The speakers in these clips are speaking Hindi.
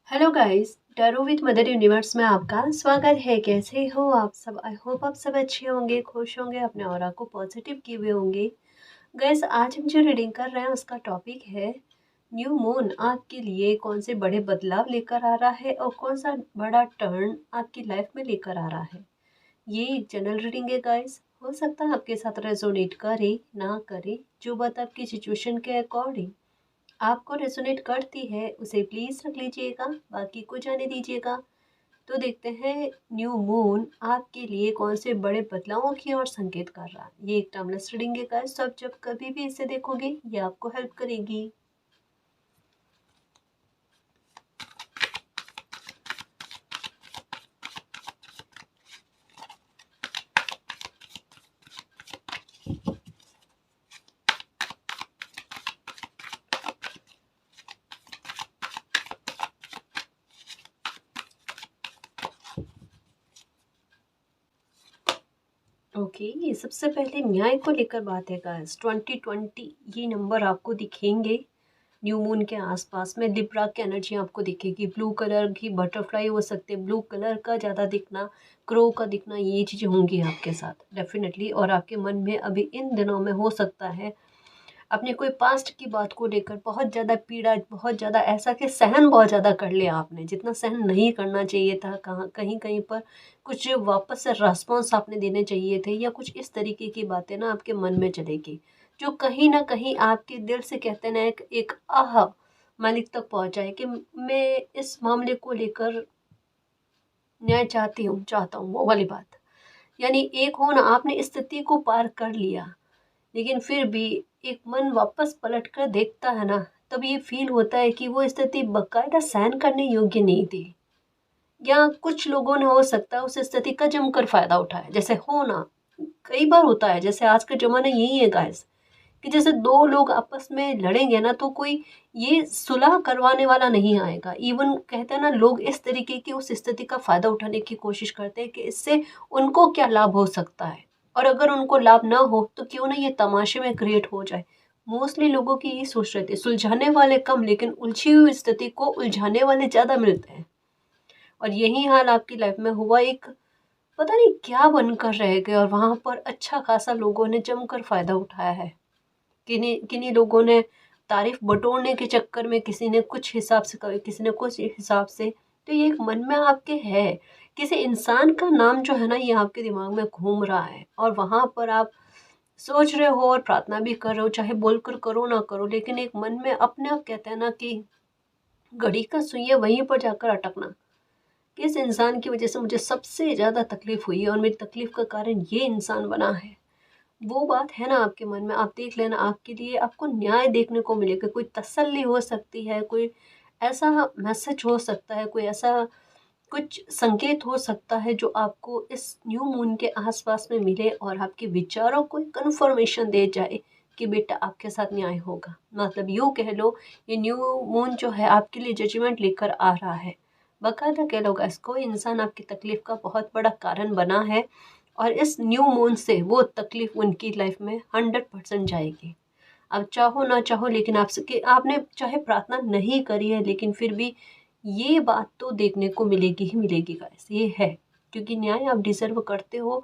Hello guys, tarot with mother universe में आपका स्वागत है। कैसे हो आप सब? आई होप आप सब अच्छे होंगे, खुश होंगे, अपने ऑरा को पॉजिटिव किए हुए होंगे। गाइस, आज हम जो रीडिंग कर रहे हैं उसका टॉपिक है न्यू मून आपके लिए कौन से बड़े बदलाव लेकर आ रहा है और कौन सा बड़ा टर्न आपकी लाइफ में लेकर आ रहा है। ये एक जनरल रीडिंग है गाइस। हो सकता है आपके साथ रेजोनेट करे ना करे, जो बात आपकी सिचुएशन के अकॉर्डिंग आपको रेजोनेट करती है उसे प्लीज रख लीजिएगा, बाकी को जाने दीजिएगा। तो देखते हैं न्यू मून आपके लिए कौन से बड़े बदलावों की ओर संकेत कर रहा है। ये एक टाइमलेस रीडिंग है गाइस, तो आप जब कभी भी इसे देखोगे ये आपको हेल्प करेगी। ओके, ये सबसे पहले न्याय को लेकर बात है गाइस। 2020 ये नंबर आपको दिखेंगे न्यू मून के आसपास में। लिब्रा की एनर्जी आपको दिखेगी। ब्लू कलर की बटरफ्लाई हो सकते हैं, ब्लू कलर का ज़्यादा दिखना, क्रो का दिखना, ये चीज़ें होंगी आपके साथ डेफिनेटली। और आपके मन में अभी इन दिनों में हो सकता है अपने कोई पास्ट की बात को लेकर बहुत ज़्यादा पीड़ा, बहुत ज़्यादा ऐसा कि सहन बहुत ज़्यादा कर लिया आपने, जितना सहन नहीं करना चाहिए था। कहाँ कहीं कहीं पर कुछ वापस से रेस्पॉन्स आपने देने चाहिए थे, या कुछ इस तरीके की बातें ना आपके मन में चलेगी, जो कहीं ना कहीं आपके दिल से कहते ना एक आह मालिक तक पहुंचा है कि मैं इस मामले को लेकर न्याय चाहता हूँ, वो वाली बात। यानी एक हो ना, आपने स्थिति को पार कर लिया, लेकिन फिर भी एक मन वापस पलट कर देखता है ना, तब ये फील होता है कि वो स्थिति बकायदा सहन करने योग्य नहीं थी। या कुछ लोगों ने हो सकता है उस स्थिति का जमकर फायदा उठाया, जैसे हो ना कई बार होता है। जैसे आज का जमाना यही है गाइस, कि जैसे दो लोग आपस में लड़ेंगे ना, तो कोई ये सुलह करवाने वाला नहीं आएगा। इवन कहते हैं ना, लोग इस तरीके की उस स्थिति का फायदा उठाने की कोशिश करते हैं कि इससे उनको क्या लाभ हो सकता है, और अगर उनको लाभ ना हो तो क्यों ना ये तमाशे में क्रिएट हो जाए। मोस्टली लोगों की ये सोच रहती है, सुलझाने वाले कम लेकिन उलझी हुई स्थिति को उलझाने वाले ज्यादा मिलते हैं। और यही हाल आपकी लाइफ में हुआ। एक पता नहीं क्या बनकर रह गए, और वहां पर अच्छा खासा लोगों ने जमकर फायदा उठाया है। किन्हीं किन्हीं लोगों ने तारीफ बटोरने के चक्कर में, किसी ने कुछ हिसाब से कहा, किसी ने कुछ हिसाब से। तो ये एक मन में आपके है, किसी इंसान का नाम जो है ना, ये आपके दिमाग में घूम रहा है, और वहां पर आप सोच रहे हो और प्रार्थना भी कर रहे हो, चाहे बोलकर करो ना करो, लेकिन एक मन में अपने आप कहते हैं ना कि घड़ी का सुइया वहीं पर जाकर अटकना। किस इंसान की वजह से मुझे सबसे ज्यादा तकलीफ हुई है और मेरी तकलीफ का कारण ये इंसान बना है, वो बात है ना आपके मन में। आप देख लेना, आपके लिए आपको न्याय देखने को मिलेगा। कोई तसल्ली हो सकती है, कोई ऐसा मैसेज हो सकता है, कोई ऐसा कुछ संकेत हो सकता है जो आपको इस न्यू मून के आसपास में मिले और आपके विचारों को कन्फर्मेशन दे जाए कि बेटा आपके साथ न्याय होगा। मतलब यूँ कह लो, ये न्यू मून जो है आपके लिए जजमेंट लेकर आ रहा है। बाकायदा कह लो गाइस, कोई इंसान आपकी तकलीफ का बहुत बड़ा कारण बना है, और इस न्यू मून से वो तकलीफ उनकी लाइफ में 100% जाएगी। अब चाहो ना चाहो, लेकिन आपने चाहे प्रार्थना नहीं करी है, लेकिन फिर भी ये बात तो देखने को मिलेगी ही मिलेगी गाइस, ये है। क्योंकि न्याय आप डिजर्व करते हो,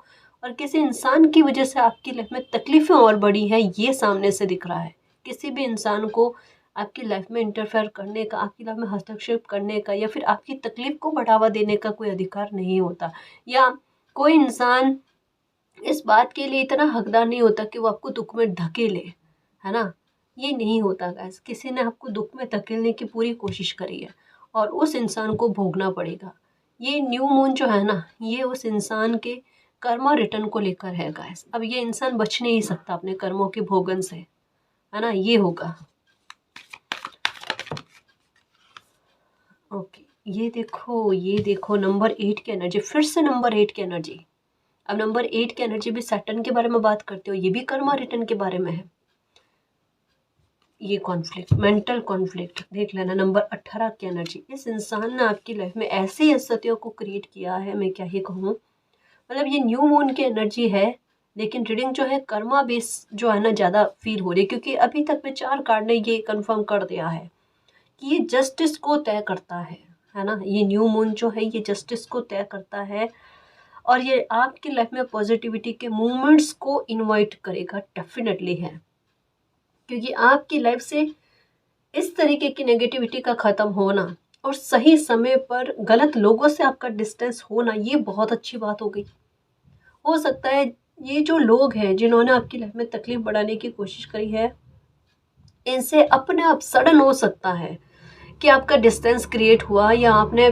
और किसी इंसान की वजह से आपकी लाइफ में तकलीफें और बड़ी हैं, ये सामने से दिख रहा है। किसी भी इंसान को आपकी लाइफ में इंटरफेयर करने का, आपकी लाइफ में हस्तक्षेप करने का, या फिर आपकी तकलीफ को बढ़ावा देने का कोई अधिकार नहीं होता। या कोई इंसान इस बात के लिए इतना हकदार नहीं होता कि वो आपको दुख में धकेले, है ना। ये नहीं होता गाइस। किसी ने आपको दुख में धकेलने की पूरी कोशिश करी है, और उस इंसान को भोगना पड़ेगा। ये न्यू मून जो है ना, ये उस इंसान के कर्मा रिटर्न को लेकर है गाइस। अब ये इंसान बच नहीं सकता अपने कर्मों के भोगन से, है ना। ये होगा। ओके, ये देखो नंबर 8 की एनर्जी, फिर से नंबर 8 की एनर्जी। अब नंबर 8 की एनर्जी भी सैटर्न के बारे में बात करते हो, ये भी कर्मा रिटर्न के बारे में है। ये कॉन्फ्लिक्ट, मेंटल कॉन्फ्लिक्ट देख लेना। नंबर 18 की एनर्जी, इस इंसान ने आपकी लाइफ में ऐसी स्थितियों को क्रिएट किया है, मैं क्या ही कहूँ। मतलब ये न्यू मून की एनर्जी है, लेकिन रीडिंग जो है कर्मा बेस जो है ना ज़्यादा फील हो रही है, क्योंकि अभी तक में 4 कार्ड ने ये कंफर्म कर दिया है कि ये जस्टिस को तय करता है है ना। ये न्यू मून जो है ये जस्टिस को तय करता है और ये आपकी लाइफ में पॉजिटिविटी के मूवमेंट्स को इनवाइट करेगा, डेफिनेटली है। क्योंकि आपकी लाइफ से इस तरीके की नेगेटिविटी का ख़त्म होना और सही समय पर गलत लोगों से आपका डिस्टेंस होना, ये बहुत अच्छी बात हो गई। हो सकता है ये जो लोग हैं जिन्होंने आपकी लाइफ में तकलीफ बढ़ाने की कोशिश करी है, इनसे अपने आप सडन हो सकता है कि आपका डिस्टेंस क्रिएट हुआ, या आपने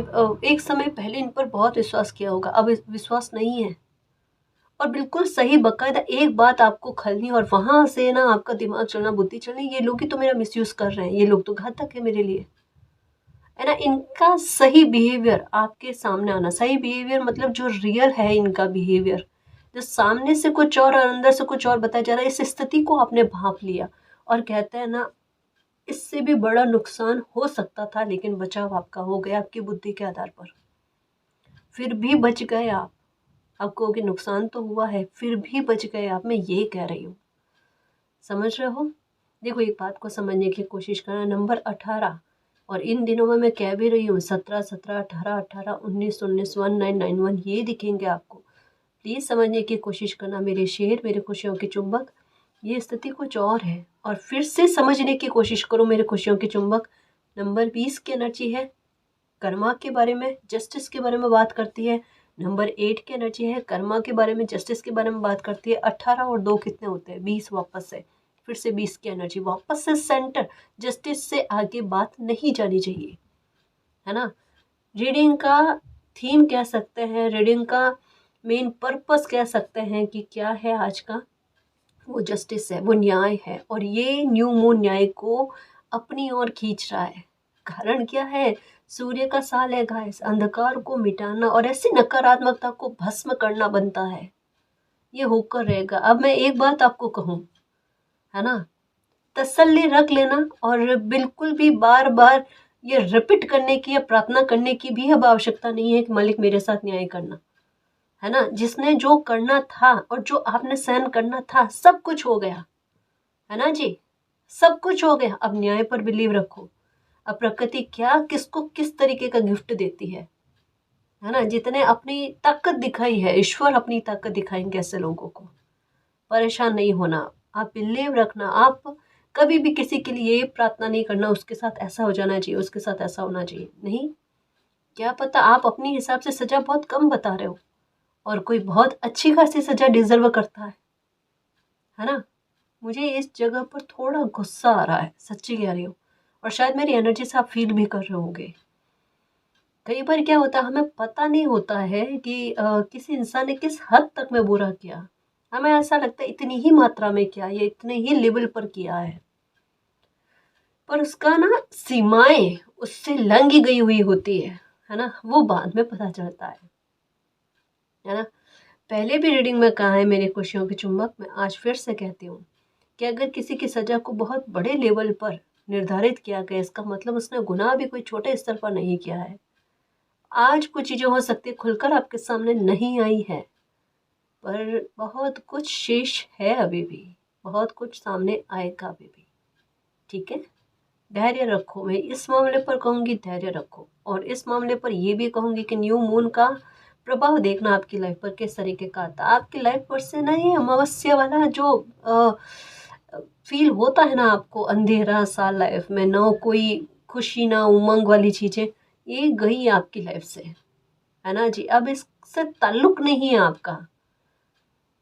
एक समय पहले इन पर बहुत विश्वास किया होगा, अब विश्वास नहीं है। और बिल्कुल सही, बाकायदा एक बात आपको खलनी और वहां से ना आपका दिमाग चलना, बुद्धि चलनी, ये लोग ही तो मेरा मिसयूज कर रहे हैं, ये लोग तो घातक है मेरे लिए, है ना। इनका सही बिहेवियर आपके सामने आना, सही बिहेवियर मतलब जो रियल है इनका बिहेवियर, जो सामने से कुछ और अंदर से कुछ और बताया जा रहा है, इस स्थिति को आपने भांप लिया और कहते हैं ना, इससे भी बड़ा नुकसान हो सकता था लेकिन बचाव आपका हो गया आपकी बुद्धि के आधार पर, फिर भी बच गए आप। आपको कि नुकसान तो हुआ है फिर भी बच गए आप, मैं ये कह रही हूँ, समझ रहे हो। देखो एक बात को समझने की कोशिश करना, नंबर 18, और इन दिनों में मैं कह भी रही हूँ 17 17 18 18 19 19 1991 ये दिखेंगे आपको। प्लीज़ समझने की कोशिश करना मेरे शेर, मेरे खुशियों के चुंबक, ये स्थिति कुछ और है। और फिर से समझने की कोशिश करो मेरे खुशियों के चुंबक, नंबर 20 की एनर्जी है, कर्मा के बारे में, जस्टिस के बारे में बात करती है। नंबर 8 की एनर्जी है, कर्मा के बारे में, जस्टिस के बारे में बात करती है। 18 और 2 कितने होते हैं? 20 वापस से, फिर से 20 की एनर्जी वापस से सेंटर, जस्टिस से आगे बात नहीं जानी चाहिए, है ना। रीडिंग का थीम कह सकते हैं, रीडिंग का मेन पर्पस कह सकते हैं कि क्या है आज का, वो जस्टिस है, वो न्याय है। और ये न्यू मून न्याय को अपनी ओर खींच रहा है। कारण क्या है? सूर्य का साल है गाइस, अंधकार को मिटाना और ऐसी नकारात्मकता को भस्म करना बनता है, ये होकर रहेगा। अब मैं एक बात आपको कहूँ, है ना, तसल्ली रख लेना और बिल्कुल भी बार बार ये रिपीट करने की या प्रार्थना करने की भी अब आवश्यकता नहीं है कि मालिक मेरे साथ न्याय करना, है ना। जिसने जो करना था और जो आपने सहन करना था सब कुछ हो गया, है ना जी, सब कुछ हो गया। अब न्याय पर बिलीव रखो। अब प्रकृति क्या किसको किस तरीके का गिफ्ट देती है ना। जितने अपनी ताकत दिखाई है, ईश्वर अपनी ताकत दिखाएंगे ऐसे लोगों को। परेशान नहीं होना, आप बिलीव रखना। आप कभी भी किसी के लिए ये प्रार्थना नहीं करना उसके साथ ऐसा हो जाना चाहिए, उसके साथ ऐसा होना चाहिए, नहीं। क्या पता आप अपने हिसाब से सजा बहुत कम बता रहे हो और कोई बहुत अच्छी खासी सजा डिजर्व करता है ना। मुझे इस जगह पर थोड़ा गुस्सा आ रहा है, सच्ची कह रही हूँ, और शायद मेरी एनर्जी से आप फील भी कर रहे होंगे। कई बार क्या होता है, हमें पता नहीं होता है कि किसी इंसान ने किस हद तक में बुरा किया। हमें ऐसा लगता है इतनी ही मात्रा में किया, या इतने ही लेवल पर किया है, पर उसका ना सीमाएं उससे लंघी गई हुई होती है ना, वो बाद में पता चलता है ना। पहले भी रीडिंग में कहा है मेरे खुशियों के चुंबक, मैं आज फिर से कहती हूँ कि अगर किसी की सजा को बहुत बड़े लेवल पर निर्धारित किया गया, इसका मतलब उसने गुनाह भी कोई छोटे स्तर पर नहीं किया है। आज कुछ चीज़ें हो सकती है खुलकर आपके सामने नहीं आई है, पर बहुत कुछ शेष है अभी भी, बहुत कुछ सामने आएगा अभी भी, ठीक है। धैर्य रखो, मैं इस मामले पर कहूँगी धैर्य रखो, और इस मामले पर ये भी कहूँगी कि न्यू मून का प्रभाव देखना आपकी लाइफ पर किस तरीके का आता है। आपकी लाइफ पर से ना ये अमावस्या वाला जो फील होता है ना आपको, अंधेरा सा लाइफ में, ना कोई खुशी ना उमंग वाली चीज़ें, ये गई आपकी लाइफ से, है ना जी। अब इससे ताल्लुक नहीं है आपका।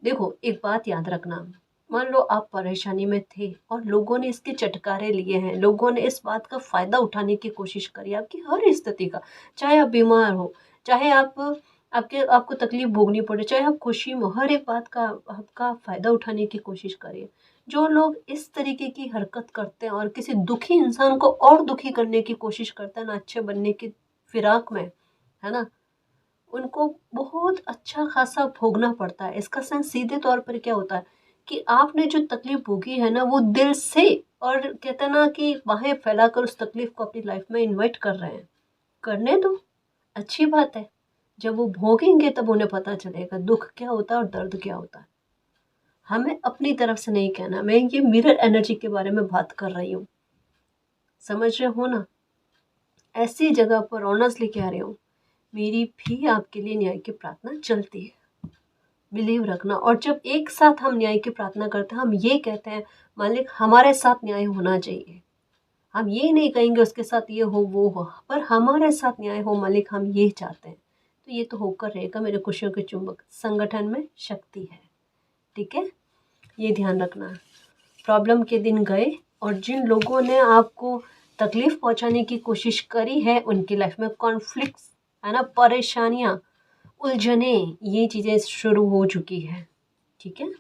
देखो एक बात याद रखना, मान लो आप परेशानी में थे और लोगों ने इसके चटकारे लिए हैं, लोगों ने इस बात का फ़ायदा उठाने की कोशिश करी आपकी हर स्थिति का, चाहे आप बीमार हो, चाहे आपको तकलीफ भोगनी पड़े, चाहे आप खुशी में, हर एक बात का आपका फ़ायदा उठाने की कोशिश करिए। जो लोग इस तरीके की हरकत करते हैं और किसी दुखी इंसान को और दुखी करने की कोशिश करते हैं ना, अच्छे बनने की फिराक में, है ना, उनको बहुत अच्छा खासा भोगना पड़ता है। इसका सेंस सीधे तौर पर क्या होता है कि आपने जो तकलीफ भोगी है ना, वो दिल से, और कहते हैं ना कि बाहें फैलाकर उस तकलीफ को अपनी लाइफ में इन्वाइट कर रहे हैं। करने दो, अच्छी बात है। जब वो भोगेंगे तब उन्हें पता चलेगा दुख क्या होता है और दर्द क्या होता है। हमें अपनी तरफ से नहीं कहना, मैं ये मिरर एनर्जी के बारे में बात कर रही हूँ, समझ रहे हो ना। ऐसी जगह पर ऑनर्स लेके आ रहे हो, मेरी भी आपके लिए न्याय की प्रार्थना चलती है, बिलीव रखना। और जब एक साथ हम न्याय की प्रार्थना करते हैं, हम ये कहते हैं मालिक हमारे साथ न्याय होना चाहिए, हम ये नहीं कहेंगे उसके साथ ये हो वो हो, पर हमारे साथ न्याय हो मालिक, हम ये चाहते हैं। तो ये तो होकर रहेगा मेरे खुशियों के चुंबक, संगठन में शक्ति है। ठीक है, ये ध्यान रखना। प्रॉब्लम के दिन गए और जिन लोगों ने आपको तकलीफ पहुंचाने की कोशिश करी है उनकी लाइफ में कॉन्फ्लिक्ट्स है ना, परेशानियां, उलझने, ये चीज़ें शुरू हो चुकी है। ठीक है,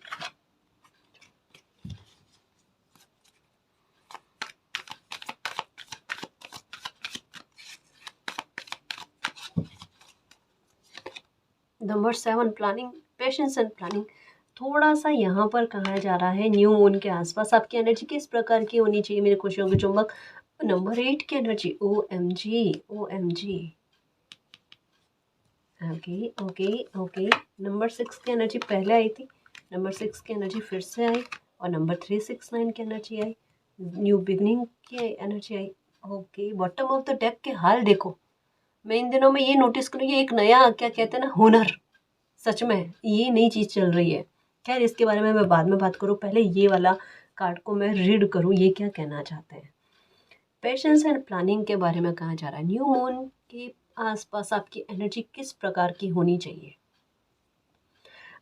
number 7 planning, patience and planning. थोड़ा सा यहाँ पर कहा जा रहा है न्यू मून के आसपास आपकी एनर्जी किस प्रकार की होनी चाहिए मेरे खुशियों के चुंबक। नंबर 8 की energy, O M G, O M G, okay okay okay. Number 6 की एनर्जी पहले आई थी, नंबर 6 की एनर्जी फिर से आई, और नंबर 369 की एनर्जी आई, न्यू बिगनिंग की energy I. Okay, bottom of the deck के हाल देखो। मैं इन दिनों में ये नोटिस करूँ, ये एक नया क्या कहते हैं ना, हुनर, सच में ये नई चीज़ चल रही है। खैर इसके बारे में मैं बाद में बात करूँ, पहले ये वाला कार्ड को मैं रीड करूँ, ये क्या कहना चाहते हैं। पेशेंस एंड प्लानिंग के बारे में कहा जा रहा है, न्यू मून के आसपास आपकी एनर्जी किस प्रकार की होनी चाहिए।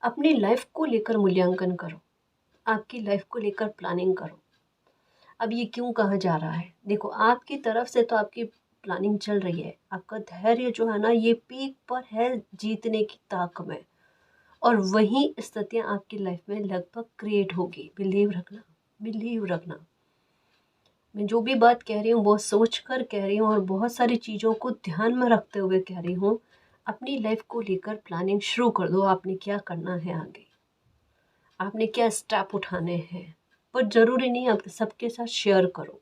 अपनी लाइफ को लेकर मूल्यांकन करो, आपकी लाइफ को लेकर प्लानिंग करो। अब ये क्यों कहा जा रहा है, देखो आपकी तरफ से तो आपकी प्लानिंग चल रही है, आपका धैर्य जो है ना ये पीक पर है जीतने की ताक में, और वही स्थितियाँ आपकी लाइफ में लगभग क्रिएट होगी। बिलीव रखना, बिलीव रखना। मैं जो भी बात कह रही हूँ बहुत सोच कर कह रही हूँ और बहुत सारी चीज़ों को ध्यान में रखते हुए कह रही हूँ। अपनी लाइफ को लेकर प्लानिंग शुरू कर दो, आपने क्या करना है आगे, आपने क्या स्टेप उठाने हैं। पर ज़रूरी नहीं आप सबके साथ शेयर करो,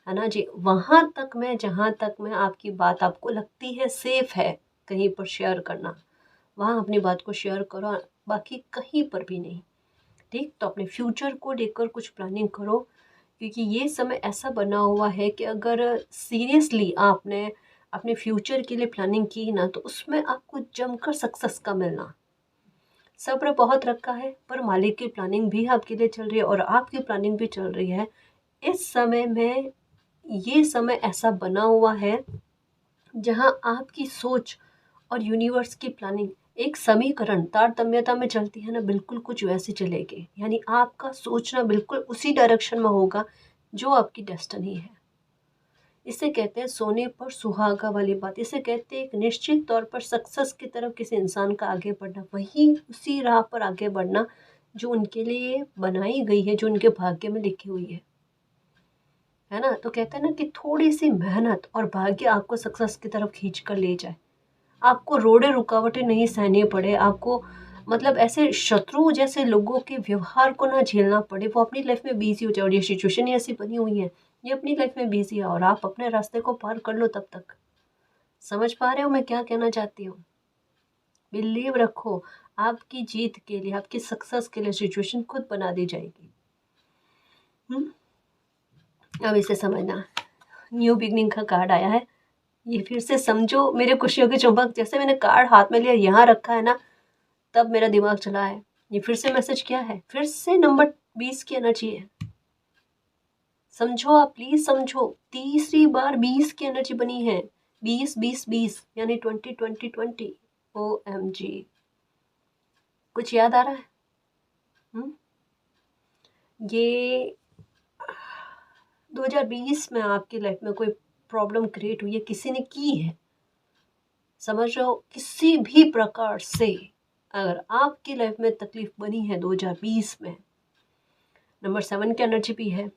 है ना जी। वहाँ तक मैं, जहाँ तक मैं आपकी बात आपको लगती है सेफ है कहीं पर शेयर करना, वहाँ अपनी बात को शेयर करो, बाकी कहीं पर भी नहीं। ठीक, तो अपने फ्यूचर को लेकर कुछ प्लानिंग करो, क्योंकि ये समय ऐसा बना हुआ है कि अगर सीरियसली आपने अपने फ्यूचर के लिए प्लानिंग की ना, तो उसमें आपको जमकर सक्सेस का मिलना। सब्र बहुत रखा है, पर मालिक की प्लानिंग भी आपके लिए चल रही है और आपकी प्लानिंग भी चल रही है। इस समय में ये समय ऐसा बना हुआ है जहां आपकी सोच और यूनिवर्स की प्लानिंग एक समीकरण तारतम्यता में चलती है ना, बिल्कुल कुछ वैसे चलेगी। यानी आपका सोचना बिल्कुल उसी डायरेक्शन में होगा जो आपकी डेस्टिनी है। इसे कहते हैं सोने पर सुहागा वाली बात। इसे कहते हैं एक निश्चित तौर पर सक्सेस की तरफ किसी इंसान का आगे बढ़ना, वही उसी राह पर आगे बढ़ना जो उनके लिए बनाई गई है, जो उनके भाग्य में लिखी हुई है ना। तो कहते हैं ना कि थोड़ी सी मेहनत और भाग्य आपको सक्सेस की तरफ खींच कर ले जाए। आपको रोड़े रुकावटें नहीं सहनी पड़े, आपको मतलब ऐसे शत्रु जैसे लोगों के व्यवहार को ना झेलना पड़े, वो अपनी लाइफ में बिजी हो जाए। और ये सिचुएशन ही ऐसी बनी हुई है, ये अपनी लाइफ में बिजी है और आप अपने रास्ते को पार कर लो तब तक। समझ पा रहे हो मैं क्या कहना चाहती हूँ। बिलीव रखो, आपकी जीत के लिए, आपकी सक्सेस के लिए सिचुएशन खुद बना दी जाएगी। अब इसे समझना, न्यू बिगनिंग का कार्ड आया है, ये फिर से समझो मेरे खुशियों के चुंबक। जैसे मैंने कार्ड हाथ में लिया, यहाँ रखा है ना, तब मेरा दिमाग चला है। ये फिर से मैसेज क्या है, फिर से नंबर 20 की एनर्जी है। समझो आप, प्लीज समझो, तीसरी बार 20 की एनर्जी बनी है। 20 20 20 यानी 20 20 20। OMG, कुछ याद आ रहा है? ये 2020 में आपकी लाइफ में कोई प्रॉब्लम क्रिएट हुई है, किसी ने की है, समझ रहे हो, किसी भी प्रकार से अगर आपकी लाइफ में तकलीफ बनी है 2020 में, नंबर 7 की एनर्जी भी है,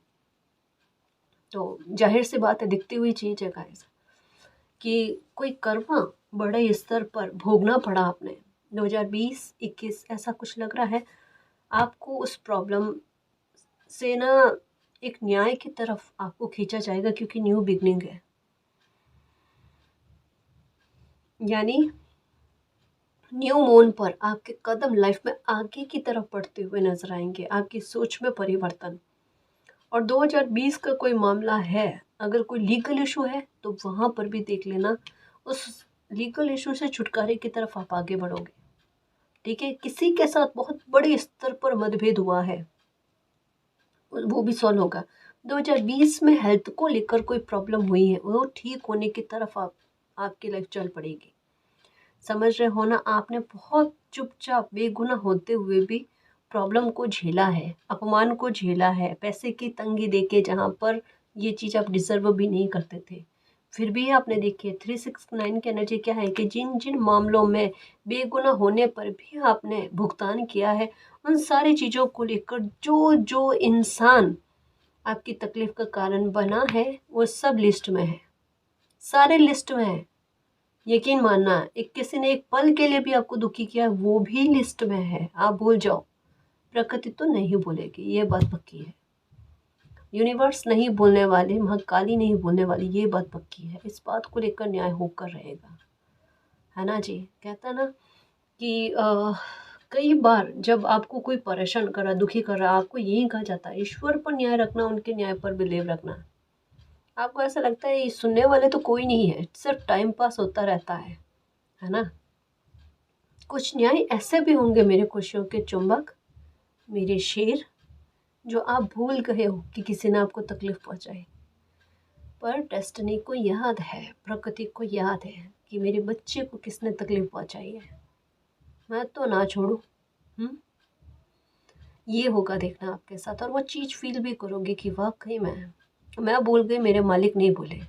तो जाहिर सी बात है, दिखती हुई चीज़ है गाइस, कि कोई कर्मा बड़े स्तर पर भोगना पड़ा आपने। 2020-21 ऐसा कुछ लग रहा है आपको। उस प्रॉब्लम से ना एक न्याय की तरफ आपको खींचा जाएगा, क्योंकि न्यू बिगनिंग है। यानी न्यू मून पर आपके कदम लाइफ में आगे की तरफ बढ़ते हुए नजर आएंगे, आपकी सोच में परिवर्तन। और 2020 का कोई मामला है अगर कोई लीगल इशू है तो वहाँ पर भी देख लेना, उस लीगल इशू से छुटकारे की तरफ आप आगे बढ़ोगे। ठीक है, किसी के साथ बहुत बड़े स्तर पर मतभेद हुआ है, वो भी सॉल्व होगा। 2020 में हेल्थ को लेकर कोई प्रॉब्लम हुई है, वो ठीक होने की तरफ आपकी लाइफ चल पड़ेगी। समझ रहे हो ना, आपने बहुत चुपचाप बेगुनाह होते हुए भी प्रॉब्लम को झेला है, अपमान को झेला है, पैसे की तंगी देके, जहाँ पर ये चीज़ आप डिजर्व भी नहीं करते थे, फिर भी आपने देखिए 369 की एनर्जी क्या है कि जिन जिन मामलों में बेगुनाह होने पर भी आपने भुगतान किया है, उन सारी चीज़ों को लेकर जो जो इंसान आपकी तकलीफ का कारण बना है वो सब लिस्ट में है, सारे लिस्ट में है। यकीन मानना, एक किसी ने एक पल के लिए भी आपको दुखी किया वो भी लिस्ट में है, आप भूल जाओ। प्रकृति तो नहीं भूलेगी, ये बात पक्की है। यूनिवर्स नहीं भूलने वाले, महाकाली नहीं भूलने वाली, ये बात पक्की है। इस बात को लेकर न्याय होकर रहेगा, है ना जी। कहता ना कि कई बार जब आपको कोई परेशान कर रहा, दुखी कर रहा, आपको यही कहा जाता है ईश्वर पर न्याय रखना, उनके न्याय पर बिलीव रखना। आपको ऐसा लगता है ये सुनने वाले तो कोई नहीं है, सिर्फ टाइम पास होता रहता है ना। कुछ न्याय ऐसे भी होंगे मेरे खुशियों के चुंबक, मेरे शेर, जो आप भूल गए हो कि किसी ने आपको तकलीफ पहुंचाई, पर डेस्टिनी को याद है, प्रकृति को याद है कि मेरे बच्चे को किसने तकलीफ पहुंचाई है, मैं तो ना छोड़ू। ये होगा देखना आपके साथ, और वो चीज़ फील भी करोगे कि वाकई मैं भूल गई, मेरे मालिक नहीं भूले।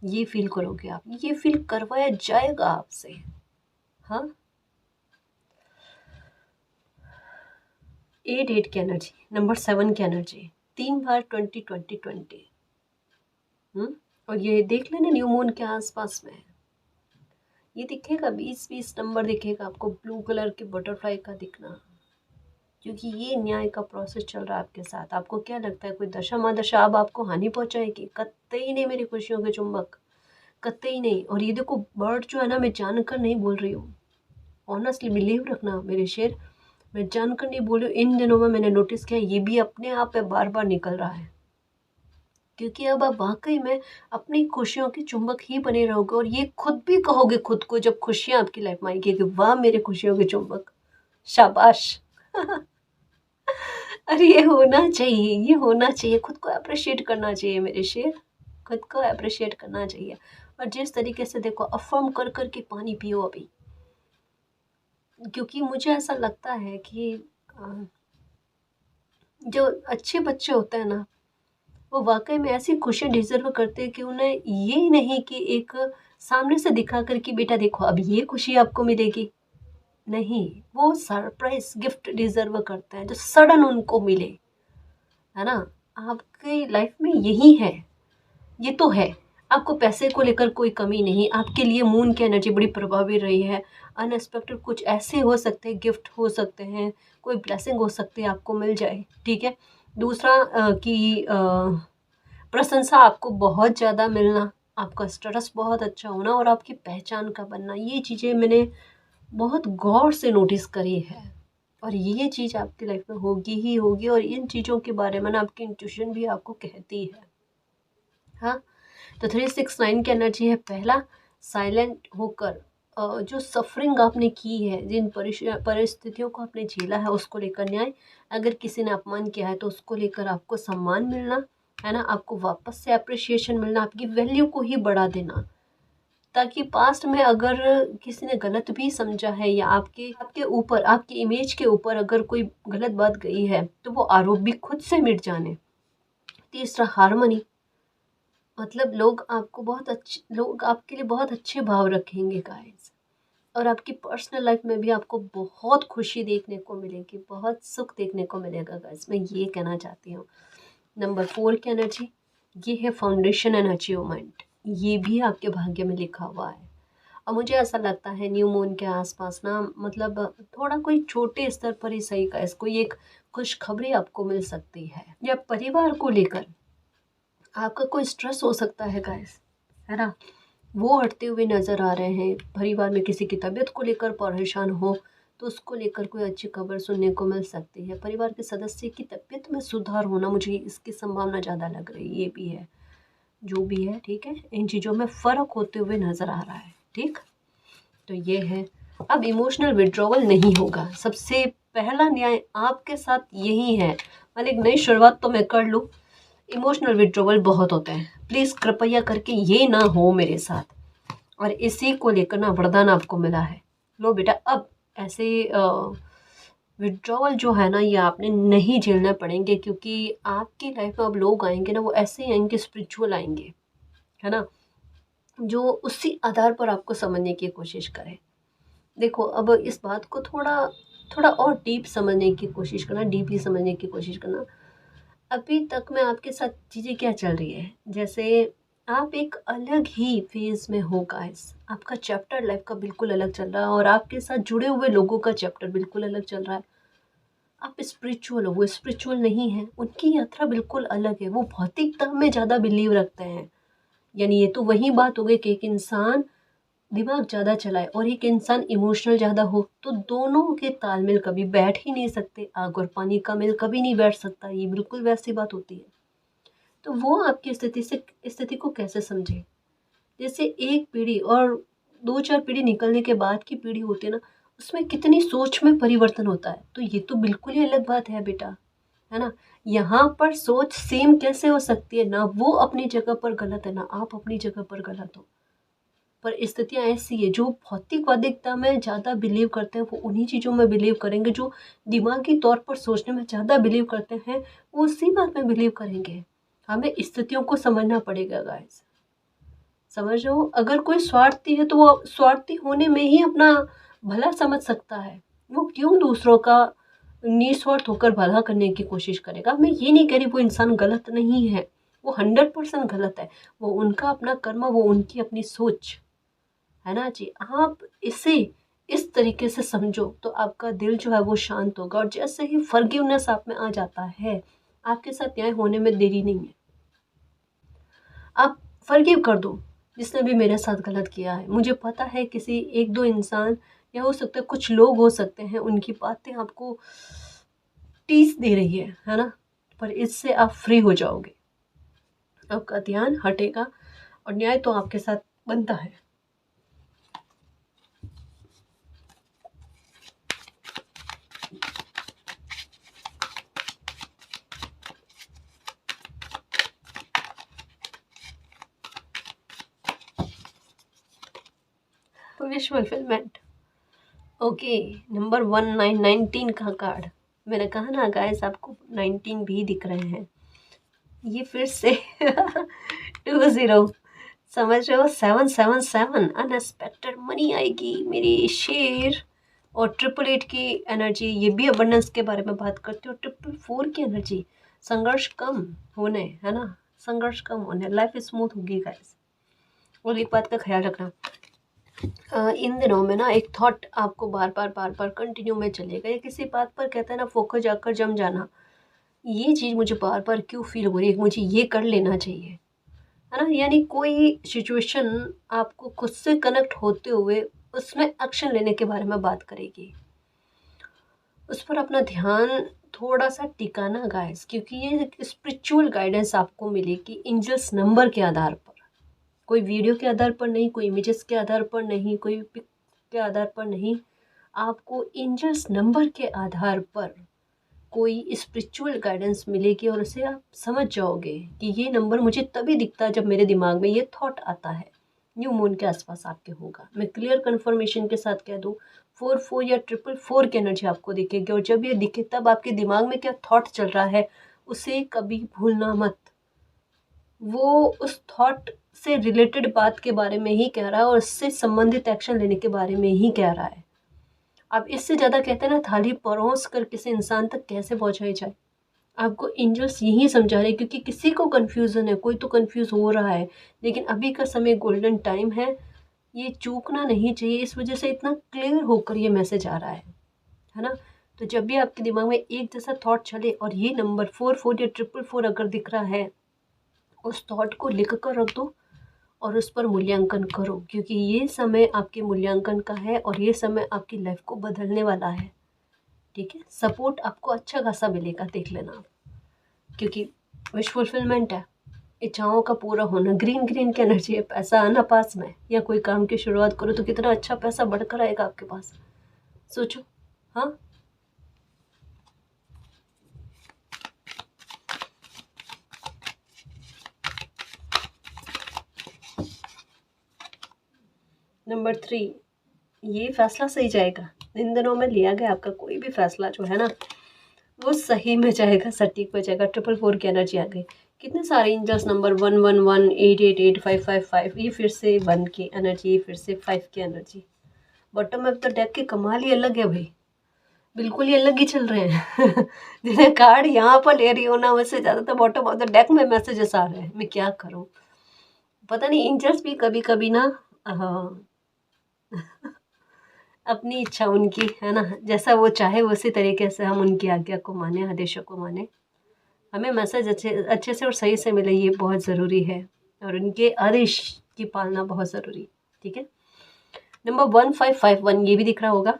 ये फील करोगे आप, ये फील करवाया जाएगा आपसे। हाँ, 8 की एनर्जी, नंबर 7 की एनर्जी, 3 बार 20 और ये देख लेना न्यू मून के आसपास में ये दिखेगा, 20 नंबर दिखेगा आपको, ब्लू कलर के बटरफ्लाई का दिखना, क्योंकि ये न्याय का प्रोसेस चल रहा है आपके साथ। आपको क्या लगता है कोई दशा माँ दशा अब आपको हानि पहुंचाएगी? कतई नहीं मेरी खुशियों के चुंबक, कतई नहीं। और ये देखो बर्ड जो है ना, मैं जानकर नहीं बोल रही हूँ, ऑनेस्टली बिलीव रखना मेरे शेर, मैं जानकर नहीं बोल रही हूँ। इन दिनों में मैंने नोटिस किया ये भी अपने आप पे बार बार निकल रहा है, क्योंकि अब आप वाकई में अपनी खुशियों के चुंबक ही बने रहोगे, और ये खुद भी कहोगे खुद को जब खुशियाँ आपकी लाइफ में आएगी कि वाह मेरे खुशियों के चुंबक, शाबाश। अरे ये होना चाहिए, ये होना चाहिए, खुद को अप्रिशिएट करना चाहिए मेरे शेर, खुद को अप्रिशिएट करना चाहिए। और जिस तरीके से देखो, अफर्म कर कर के पानी पियो अभी, क्योंकि मुझे ऐसा लगता है कि जो अच्छे बच्चे होते हैं ना, वो वाकई में ऐसी खुशी डिजर्व करते हैं कि उन्हें ये नहीं कि एक सामने से दिखा कर कि बेटा देखो अब ये खुशी आपको मिलेगी, नहीं, वो सरप्राइज गिफ्ट डिजर्व करते हैं जो सडन उनको मिले, है ना। आपकी लाइफ में यही है, ये तो है। आपको पैसे को लेकर कोई कमी नहीं, आपके लिए मून की एनर्जी बड़ी प्रभावी रही है। अनएक्सपेक्टेड कुछ ऐसे हो सकते हैं, गिफ्ट हो सकते हैं, कोई ब्लेसिंग हो सकती है आपको मिल जाए, ठीक है। दूसरा कि प्रशंसा आपको बहुत ज़्यादा मिलना, आपका स्टेटस बहुत अच्छा होना और आपकी पहचान का बनना, ये चीज़ें मैंने बहुत गौर से नोटिस करी है, और ये चीज़ आपकी लाइफ में होगी ही होगी। और इन चीज़ों के बारे में ना आपकी इंट्यूशन भी आपको कहती है। हाँ, तो 369 की एनर्जी है पहला, साइलेंट होकर जो सफरिंग आपने की है, जिन परिस्थितियों को आपने झेला है, उसको लेकर न्याय। अगर किसी ने अपमान किया है तो उसको लेकर आपको सम्मान मिलना, है ना, आपको वापस से अप्रिशिएशन मिलना, आपकी वैल्यू को ही बढ़ा देना, ताकि पास्ट में अगर किसी ने गलत भी समझा है या आपके ऊपर, आपकी इमेज के ऊपर अगर कोई गलत बात गई है तो वो आरोप भी खुद से मिट जाने। तीसरा, हारमोनी, मतलब लोग आपके लिए बहुत अच्छे भाव रखेंगे गाइस, और आपकी पर्सनल लाइफ में भी आपको बहुत खुशी देखने को मिलेगी, बहुत सुख देखने को मिलेगा गाइस, मैं ये कहना चाहती हूँ। नंबर 4 की एनर्जी, ये है फाउंडेशन एंड अचीवमेंट, ये भी आपके भाग्य में लिखा हुआ है। और मुझे ऐसा लगता है न्यू मून के आसपास ना, मतलब थोड़ा कोई छोटे स्तर पर ही सही गाइस, कोई एक खुशखबरी आपको मिल सकती है, या परिवार को लेकर आपका कोई स्ट्रेस हो सकता है गाइस, है ना, वो हटते हुए नज़र आ रहे हैं। परिवार में किसी की तबीयत को लेकर परेशान हो तो उसको लेकर कोई अच्छी खबर सुनने को मिल सकती है। परिवार के सदस्य की तबीयत में सुधार होना, मुझे इसकी संभावना ज़्यादा लग रही है, ये भी है। जो भी है, ठीक है, इन चीज़ों में फ़र्क होते हुए नज़र आ रहा है, ठीक। तो ये है। अब इमोशनल विड्रॉवल नहीं होगा, सबसे पहला न्याय आपके साथ यही है। मैंने एक नई शुरुआत तो मैं कर लूँ, इमोशनल विड्रॉवल बहुत होते हैं, प्लीज़ कृपया करके ये ना हो मेरे साथ। और इसी को लेकर ना वरदान आपको मिला है, लो बेटा अब ऐसे विड्रॉवल जो है ना ये आपने नहीं झेलने पड़ेंगे, क्योंकि आपकी लाइफ में अब लोग आएंगे ना, वो ऐसे ही आएंगे, स्पिरिचुअल आएंगे, है ना, जो उसी आधार पर आपको समझने की कोशिश करें। देखो अब इस बात को थोड़ा थोड़ा और डीप समझने की कोशिश करना, डीपली समझने की कोशिश करना। अभी तक में आपके साथ चीज़ें क्या चल रही है, जैसे आप एक अलग ही फेज में हो गाइस, आपका चैप्टर लाइफ का बिल्कुल अलग चल रहा है, और आपके साथ जुड़े हुए लोगों का चैप्टर बिल्कुल अलग चल रहा है। आप स्पिरिचुअल हो, वो स्पिरिचुअल नहीं है, उनकी यात्रा बिल्कुल अलग है, वो भौतिकता में ज़्यादा बिलीव रखते हैं। यानी ये तो वही बात हो गई कि एक इंसान दिमाग ज़्यादा चलाए और एक इंसान इमोशनल ज़्यादा हो, तो दोनों के तालमेल कभी बैठ ही नहीं सकते। आग और पानी का मेल कभी नहीं बैठ सकता, ये बिल्कुल वैसी बात होती है। तो वो आपकी स्थिति को कैसे समझे, जैसे एक पीढ़ी और दो चार पीढ़ी निकलने के बाद की पीढ़ी होती है ना, उसमें कितनी सोच में परिवर्तन होता है। तो ये तो बिल्कुल ही अलग बात है बेटा, है ना। यहाँ पर सोच सेम कैसे हो सकती है, ना वो अपनी जगह पर गलत है, ना आप अपनी जगह पर गलत हो। पर स्थितियाँ ऐसी है, जो भौतिकवादिकता में ज़्यादा बिलीव करते हैं वो उन्हीं चीज़ों में बिलीव करेंगे, जो दिमागी तौर पर सोचने में ज़्यादा बिलीव करते हैं वो उसी बात में बिलीव करेंगे। हमें स्थितियों को समझना पड़ेगा गाइस, समझ रहे हो। अगर कोई स्वार्थी है तो वो स्वार्थी होने में ही अपना भला समझ सकता है, वो क्यों दूसरों का निस्वार्थ होकर भला करने की कोशिश करेगा। मैं ये नहीं कह रही वो इंसान गलत नहीं है, वो 100% गलत है, वो उनका अपना कर्म, वो उनकी अपनी सोच है ना जी। आप इसे इस तरीके से समझो तो आपका दिल जो है वो शांत होगा, और जैसे ही फॉरगिवनेस आप में आ जाता है, आपके साथ न्याय होने में देरी नहीं है। आप फॉरगिव कर दो, जिसने भी मेरे साथ गलत किया है। मुझे पता है किसी एक दो इंसान या हो सकता है कुछ लोग हो सकते हैं, उनकी बातें आपको टीस दे रही है ना, पर इससे आप फ्री हो जाओगे, आपका ध्यान हटेगा और न्याय तो आपके साथ बनता है। Wish fulfilment, okay. नंबर 19 का कार्ड, मैंने कहा ना गाइस आपको 19 भी दिख रहे हैं, ये फिर से 20 समझ रहे हो, 777 अनएक्सपेक्टेड मनी आएगी मेरी शेर। और 888 की एनर्जी, ये भी अबंडेंस के बारे में बात करती है। और 444 की एनर्जी, संघर्ष कम होने, है ना, संघर्ष कम होने, लाइफ स्मूथ होगी गाइस। और एक बात का ख्याल रखना, इन दिनों में ना एक थॉट आपको बार बार कंटिन्यू में चलेगा, या किसी बात पर कहते हैं ना फोकस जाकर जम जाना, ये चीज़ मुझे बार बार क्यों फील हो रही है, मुझे ये कर लेना चाहिए, है ना। यानी कोई सिचुएशन आपको खुद से कनेक्ट होते हुए उसमें एक्शन लेने के बारे में बात करेगी, उस पर अपना ध्यान थोड़ा सा टिकाना गाइस, क्योंकि ये स्पिरिचुअल गाइडेंस आपको मिलेगी एंजल्स नंबर के आधार पर, कोई वीडियो के आधार पर नहीं, कोई इमेजेस के आधार पर नहीं, कोई पिक के आधार पर नहीं, आपको एंजल्स नंबर के आधार पर कोई स्पिरिचुअल गाइडेंस मिलेगी, और उसे आप समझ जाओगे कि ये नंबर मुझे तभी दिखता है जब मेरे दिमाग में ये थॉट आता है। न्यू मून के आसपास आपके होगा, मैं क्लियर कन्फर्मेशन के साथ कह दूँ, 44 या 444 की एनर्जी आपको दिखेगी। और जब ये दिखे तब आपके दिमाग में क्या थॉट चल रहा है उसे कभी भूलना मत, वो उस थॉट से रिलेटेड बात के बारे में ही कह रहा है और उससे संबंधित एक्शन लेने के बारे में ही कह रहा है। अब इससे ज़्यादा कहते हैं ना, थाली परोस कर किसी इंसान तक कैसे पहुंचाई जाए, आपको एंजल्स यही समझा रहे हैं, क्योंकि किसी को कन्फ्यूज़न है, कोई तो कन्फ्यूज़ हो रहा है, लेकिन अभी का समय गोल्डन टाइम है, ये चूकना नहीं चाहिए, इस वजह से इतना क्लियर होकर ये मैसेज आ रहा है ना। तो जब भी आपके दिमाग में एक जैसा थॉट चले और ये नंबर 44 या 444 अगर दिख रहा है, उस थॉट को लिख कर रख दो और उस पर मूल्यांकन करो, क्योंकि ये समय आपके मूल्यांकन का है और ये समय आपकी लाइफ को बदलने वाला है, ठीक है। सपोर्ट आपको अच्छा खासा मिलेगा, देख लेना आप, क्योंकि विश फुलफिलमेंट है, इच्छाओं का पूरा होना, ग्रीन ग्रीन की एनर्जी है, पैसा आना पास में, या कोई काम की शुरुआत करो तो कितना अच्छा पैसा बढ़कर आएगा आपके पास, सोचो। हाँ, नंबर 3, ये फैसला सही जाएगा। इन दिनों में लिया गया आपका कोई भी फैसला जो है ना, वो सही में जाएगा, सटीक में जाएगा। 444 की एनर्जी आ गई। कितने सारे एंजल्स नंबर 111, 888, 555, ये फिर से 1 की एनर्जी, फिर से 5 की energy. Bottom of the deck के कमाल ही अलग है भाई, बिल्कुल ही अलग ही चल रहे हैं। जिन्हें कार्ड यहाँ पर ले रही हो ना, उससे ज़्यादा तो बॉटम ऑफ द डेक में मैसेजेस आ रहे हैं। मैं क्या करूँ, पता नहीं, एंजल्स भी कभी कभी ना, हाँ, अपनी इच्छा उनकी है ना, जैसा वो चाहे उसी तरीके से हम उनकी आज्ञा को माने, आदेशों को माने। हमें मैसेज अच्छे अच्छे से और सही से मिले, ये बहुत ज़रूरी है, और उनके आदेश की पालना बहुत ज़रूरी। ठीक है, नंबर 1551, ये भी दिख रहा होगा।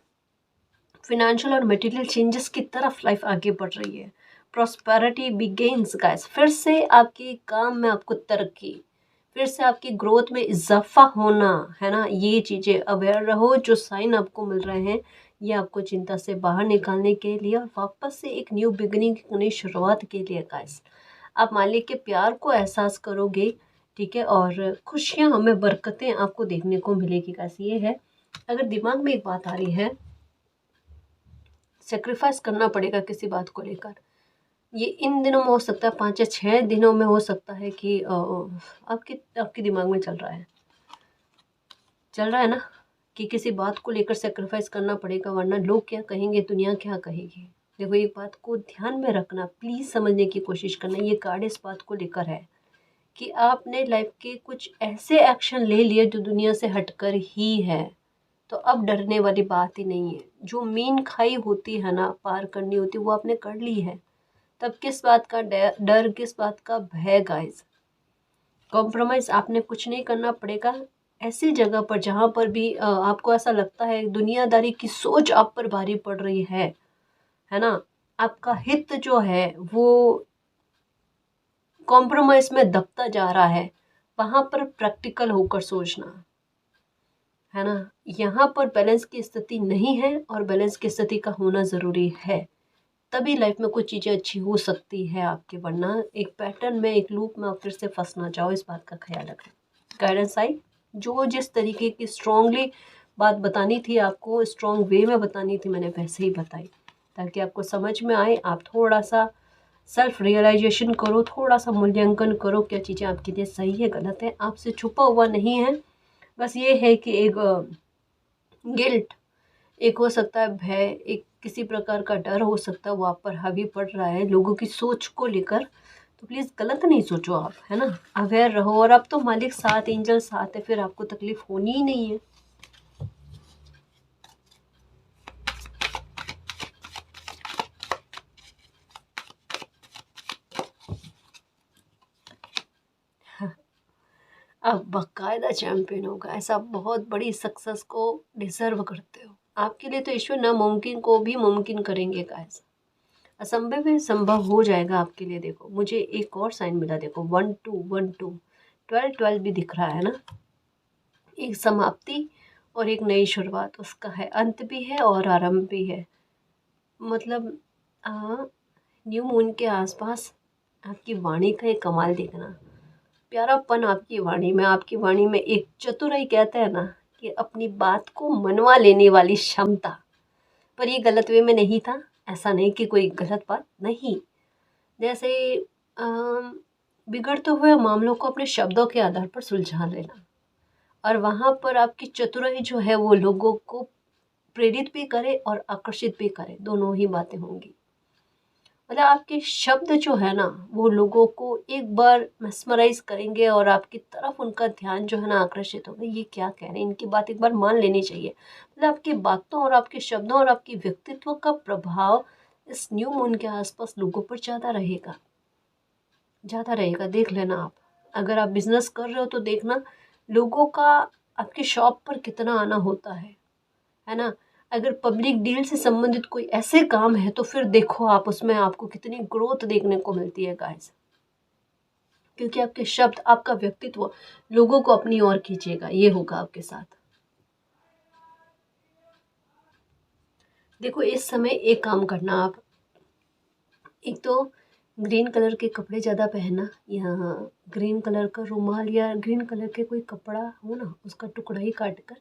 फिनेंशियल और मटेरियल चेंजेस की तरफ लाइफ आगे बढ़ रही है। प्रॉस्पेरिटी बिगेन्स गाइस, फिर से आपके काम में आपको तरक्की, फिर से आपकी ग्रोथ में इजाफा होना, है ना। ये चीज़ें अवेयर रहो, जो साइन आपको मिल रहे हैं ये आपको चिंता से बाहर निकालने के लिए और वापस से एक न्यू बिगिनिंग, नई शुरुआत के लिए गाइस। आप मालिक के प्यार को एहसास करोगे, ठीक है, और खुशियाँ, हमें बरकतें आपको देखने को मिलेगी गाइस। ये है, अगर दिमाग में एक बात आ रही है, सेक्रीफाइस करना पड़ेगा किसी बात को लेकर, ये इन दिनों में हो सकता है, 5 या 6 दिनों में हो सकता है कि आपके आपके दिमाग में चल रहा है ना, कि किसी बात को लेकर सेक्रीफाइस करना पड़ेगा, वरना लोग क्या कहेंगे, दुनिया क्या कहेगी। देखो, एक बात को ध्यान में रखना, प्लीज़ समझने की कोशिश करना, ये कार्ड इस बात को लेकर है कि आपने लाइफ के कुछ ऐसे एक्शन ले लिए जो दुनिया से हटकर ही है, तो अब डरने वाली बात ही नहीं है। जो मीन खाई होती है ना, पार करनी होती, वो आपने कर ली है, तब किस बात का डर, किस बात का भय गाइस। कॉम्प्रोमाइज़ आपने कुछ नहीं करना पड़ेगा। ऐसी जगह पर जहाँ पर भी आपको ऐसा लगता है दुनियादारी की सोच आप पर भारी पड़ रही है ना, आपका हित जो है वो कॉम्प्रोमाइज़ में दबता जा रहा है, वहाँ पर प्रैक्टिकल होकर सोचना, है ना। यहाँ पर बैलेंस की स्थिति नहीं है, और बैलेंस की स्थिति का होना ज़रूरी है, तभी लाइफ में कुछ चीज़ें अच्छी हो सकती है आपके, वरना एक पैटर्न में, एक लूप में आप फिर से फंस ना जाओ, इस बात का ख्याल रखें। गाइडेंस आई, जो जिस तरीके की स्ट्रांगली बात बतानी थी आपको, स्ट्रॉन्ग वे में बतानी थी, मैंने वैसे ही बताई, ताकि आपको समझ में आए। आप थोड़ा सा सेल्फ रियलाइजेशन करो, थोड़ा सा मूल्यांकन करो, क्या चीज़ें आपके लिए सही है, गलत है, आपसे छुपा हुआ नहीं है। बस ये है कि एक गिल्ट, एक हो सकता है भय, एक किसी प्रकार का डर हो सकता है, वो आप पर हावी पड़ रहा है लोगों की सोच को लेकर, तो प्लीज़ गलत नहीं सोचो आप, है ना। अवेयर रहो, और अब तो मालिक साथ, एंजल साथ है, फिर आपको तकलीफ होनी ही नहीं है। आप बाकायदा चैंपियन होगा, ऐसा बहुत बड़ी सक्सेस को डिजर्व करते हो। आपके लिए तो ईश्वर नामुमकिन को भी मुमकिन करेंगे गाइस, असंभव है संभव हो जाएगा आपके लिए। देखो, मुझे एक और साइन मिला, देखो 1212, 12 भी दिख रहा है ना, एक समाप्ति और एक नई शुरुआत, उसका है, अंत भी है और आरंभ भी है। मतलब न्यू मून के आसपास आपकी वाणी का एक कमाल देखना, प्यारापन आपकी वाणी में, आपकी वाणी में एक चतुराई, कहते हैं ना कि अपनी बात को मनवा लेने वाली क्षमता। पर ये गलत वे में नहीं था, ऐसा नहीं कि कोई गलत बात नहीं, जैसे बिगड़ते हुए मामलों को अपने शब्दों के आधार पर सुलझा लेना, और वहाँ पर आपकी चतुराई जो है वो लोगों को प्रेरित भी करे और आकर्षित भी करे, दोनों ही बातें होंगी। मतलब आपके शब्द जो है ना, वो लोगों को एक बार मेस्मराइज करेंगे, और आपकी तरफ उनका ध्यान जो है ना आकर्षित होगा, ये क्या कह रहे हैं, इनकी बात एक बार मान लेनी चाहिए। मतलब आपकी बातों और आपके शब्दों और आपकी व्यक्तित्व का प्रभाव इस न्यू मून के आसपास लोगों पर ज़्यादा रहेगा, ज़्यादा रहेगा। देख लेना आप, अगर आप बिजनेस कर रहे हो तो देखना लोगों का आपकी शॉप पर कितना आना होता है ना। अगर पब्लिक डील से संबंधित कोई ऐसे काम है तो फिर देखो आप, उसमें आपको कितनी ग्रोथ देखने को मिलती है गाइस, क्योंकि आपके शब्द, आपका व्यक्तित्व लोगों को अपनी ओर खींचेगा। ये होगा आपके साथ। देखो, इस समय एक काम करना आप, एक तो ग्रीन कलर के कपड़े ज़्यादा पहनना, या ग्रीन कलर का रुमाल या ग्रीन कलर के कोई कपड़ा हो ना, उसका टुकड़ा ही काट कर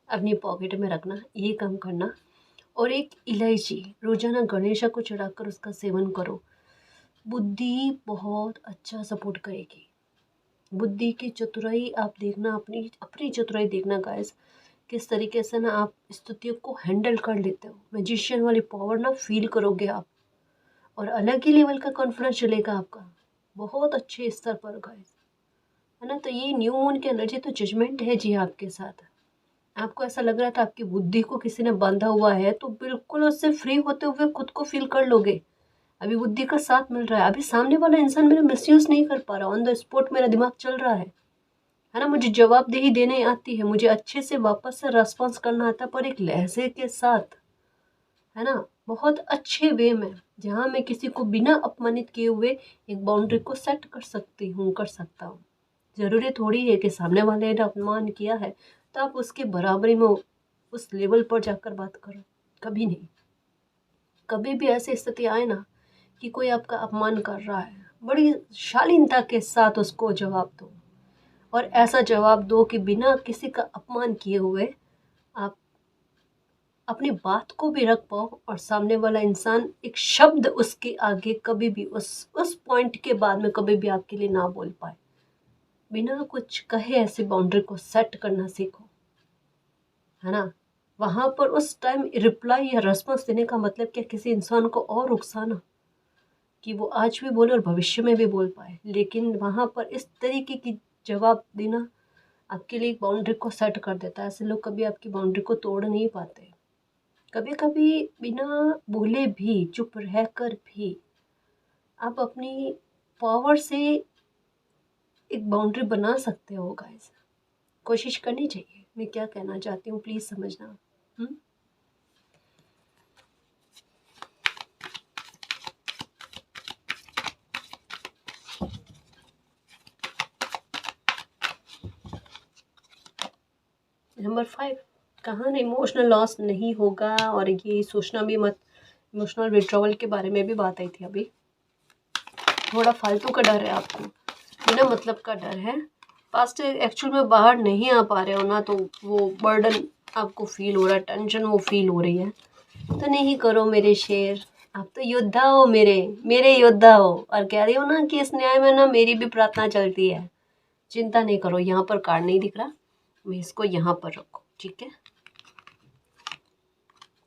अपनी पॉकेट में रखना, ये काम करना। और एक इलायची रोजाना गणेशा को चढ़ाकर उसका सेवन करो। बुद्धि बहुत अच्छा सपोर्ट करेगी। बुद्धि की चतुराई आप देखना, अपनी अपनी चतुराई देखना गाइस, किस तरीके से ना आप स्थितियों को हैंडल कर लेते हो। मैजिशियन वाली पावर ना फील करोगे आप, और अलग ही लेवल का कॉन्फिडेंस चलेगा आपका, बहुत अच्छे स्तर पर गाइस, है ना। तो ये न्यू मून की एनर्जी तो जजमेंट है जी आपके साथ। आपको ऐसा लग रहा था आपकी बुद्धि को किसी ने बांधा हुआ है, तो बिल्कुल उससे फ्री होते हुए खुद को फील कर लोगे। अभी बुद्धि का साथ मिल रहा है। अभी सामने वाला इंसान मेरा मिसयूज नहीं कर पा रहा, ऑन द स्पॉट मेरा दिमाग चल रहा है ना। मुझे जवाबदेही देने आती है, मुझे अच्छे से वापस से रेस्पॉन्स करना आता है, पर एक लहजे के साथ, है ना, बहुत अच्छे वे में, जहाँ मैं किसी को बिना अपमानित किए हुए एक बाउंड्री को सेट कर सकती हूँ, कर सकता हूँ। ज़रूरी थोड़ी है कि सामने वाले ने अपमान किया है तो आप उसके बराबरी में उस लेवल पर जाकर बात करो, कभी नहीं। कभी भी ऐसी स्थिति आए ना कि कोई आपका अपमान कर रहा है, बड़ी शालीनता के साथ उसको जवाब दो, और ऐसा जवाब दो कि बिना किसी का अपमान किए हुए आप अपनी बात को भी रख पाओ, और सामने वाला इंसान एक शब्द उसके आगे कभी भी उस पॉइंट के बाद में कभी भी आपके लिए ना बोल पाए। बिना कुछ कहे ऐसी बाउंड्री को सेट करना सीखो, है ना। वहाँ पर उस टाइम रिप्लाई या रेस्पॉन्स देने का मतलब क्या, किसी इंसान को और उकसाना कि वो आज भी बोले और भविष्य में भी बोल पाए, लेकिन वहाँ पर इस तरीके की जवाब देना आपके लिए एक बाउंड्री को सेट कर देता है। ऐसे लोग कभी आपकी बाउंड्री को तोड़ नहीं पाते। कभी कभी बिना बोले भी, चुप रहकर भी आप अपनी पावर से एक बाउंड्री बना सकते हो गाइस। कोशिश करनी चाहिए। मैं क्या कहना चाहती हूँ प्लीज़ समझना। नंबर 5, कहाँ ना इमोशनल लॉस नहीं होगा, और ये सोचना भी मत। इमोशनल विड्रॉवल के बारे में भी बात आई थी अभी। थोड़ा फालतू का डर है आपको, बिना मतलब का डर है। पास्ट एक्चुअल में बाहर नहीं आ पा रहे हो ना, तो वो बर्डन आपको फील हो रहा है, टेंशन वो फील हो रही है, तो नहीं करो मेरे शेर। आप तो योद्धा हो, मेरे मेरे योद्धा हो, और कह रही हो ना कि इस न्याय में ना मेरी भी प्रार्थना चलती है। चिंता नहीं करो, यहाँ पर कार्ड नहीं दिख रहा, मैं इसको यहाँ पर रखो, ठीक है।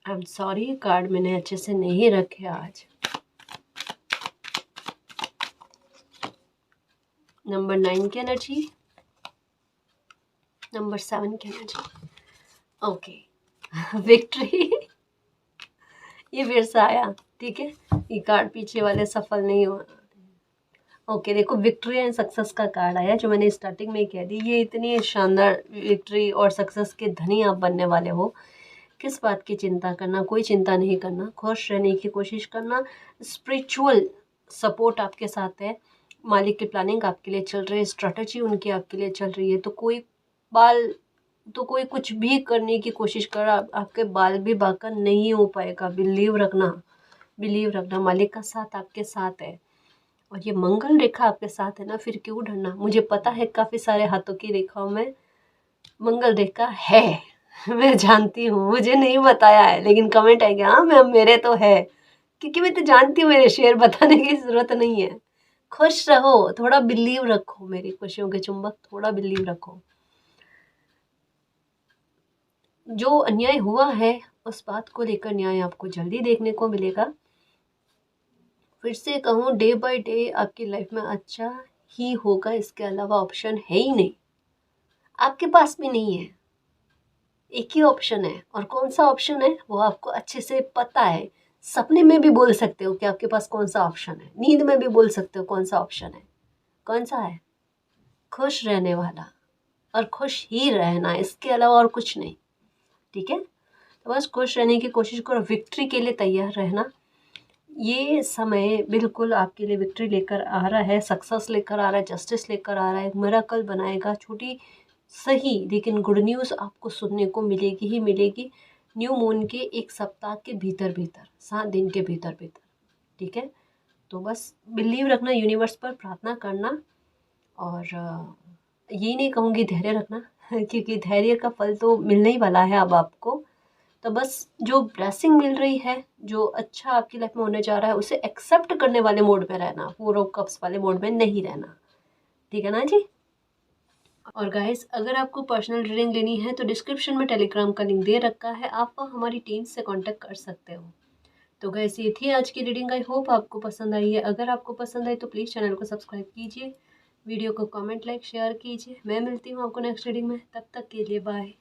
आई एम सॉरी, कार्ड मैंने अच्छे से नहीं रखे आज। नंबर 9 की एनर्जी, नंबर 7 की एनर्जी, ओके। विक्ट्री ये फिर से आया, ठीक है। ये कार्ड पीछे वाले सफल नहीं हुआ। ओके, देखो विक्ट्री एंड सक्सेस का कार्ड आया, जो मैंने स्टार्टिंग में कह दी। ये इतनी शानदार विक्ट्री और सक्सेस के धनी आप बनने वाले हो। किस बात की चिंता करना, कोई चिंता नहीं करना, खुश रहने की कोशिश करना। स्पिरिचुअल सपोर्ट आपके साथ है, मालिक की प्लानिंग आपके लिए चल रही है, स्ट्रेटजी उनकी आपके लिए चल रही है। तो कोई कुछ भी करने की कोशिश कर रहा, आपके बाल भी बाका नहीं हो पाएगा। बिलीव रखना, मालिक का साथ आपके साथ है। और ये मंगल रेखा आपके साथ है ना, फिर क्यों डरना। मुझे पता है काफ़ी सारे हाथों की रेखाओं में मंगल रेखा है, मैं जानती हूँ, मुझे नहीं बताया है, लेकिन कमेंट है कि हाँ मैम मेरे तो है, क्योंकि मैं तो जानती हूँ, मेरे शेयर बताने की ज़रूरत नहीं है। खुश रहो, थोड़ा बिलीव रखो, मेरी खुशियों के चुंबक, थोड़ा बिलीव रखो। जो अन्याय हुआ है उस बात को लेकर न्याय आपको जल्दी देखने को मिलेगा। फिर से कहूँ, डे बाय डे आपकी लाइफ में अच्छा ही होगा, इसके अलावा ऑप्शन है ही नहीं, आपके पास भी नहीं है। एक ही ऑप्शन है, और कौन सा ऑप्शन है वो आपको अच्छे से पता है। सपने में भी बोल सकते हो कि आपके पास कौन सा ऑप्शन है, नींद में भी बोल सकते हो कौन सा ऑप्शन है। कौन सा है? खुश रहने वाला, और खुश ही रहना, इसके अलावा और कुछ नहीं, ठीक है। तो बस खुश रहने की कोशिश करो, विक्ट्री के लिए तैयार रहना। ये समय बिल्कुल आपके लिए विक्ट्री लेकर आ रहा है, सक्सेस लेकर आ रहा है, जस्टिस लेकर आ रहा है, मिरेकल बनाएगा। छोटी सही लेकिन गुड न्यूज़ आपको सुनने को मिलेगी ही मिलेगी न्यू मून के 1 सप्ताह के भीतर-भीतर, 7 दिन के भीतर-भीतर, ठीक है? तो बस बिलीव रखना यूनिवर्स पर, प्रार्थना करना और ये नहीं कहूँगी धैर्य रखना क्योंकि धैर्य का फल तो मिलने ही वाला है अब आपको। तो बस जो ब्लेसिंग मिल रही है, जो अच्छा आपकी लाइफ में होने जा रहा है, उसे एक्सेप्ट करने वाले मोड में रहना, 4 ऑफ कप्स वाले मोड में नहीं रहना। ठीक है ना जी? और गाइस अगर आपको पर्सनल रीडिंग लेनी है तो डिस्क्रिप्शन में टेलीग्राम का लिंक दे रखा है, आप हमारी टीम से कांटेक्ट कर सकते हो। तो गाइस ये थी आज की रीडिंग, आई होप आपको पसंद आई है। अगर आपको पसंद आई तो प्लीज़ चैनल को सब्सक्राइब कीजिए, वीडियो को कमेंट लाइक शेयर कीजिए। मैं मिलती हूँ आपको नेक्स्ट रीडिंग में, तब तक के लिए बाय।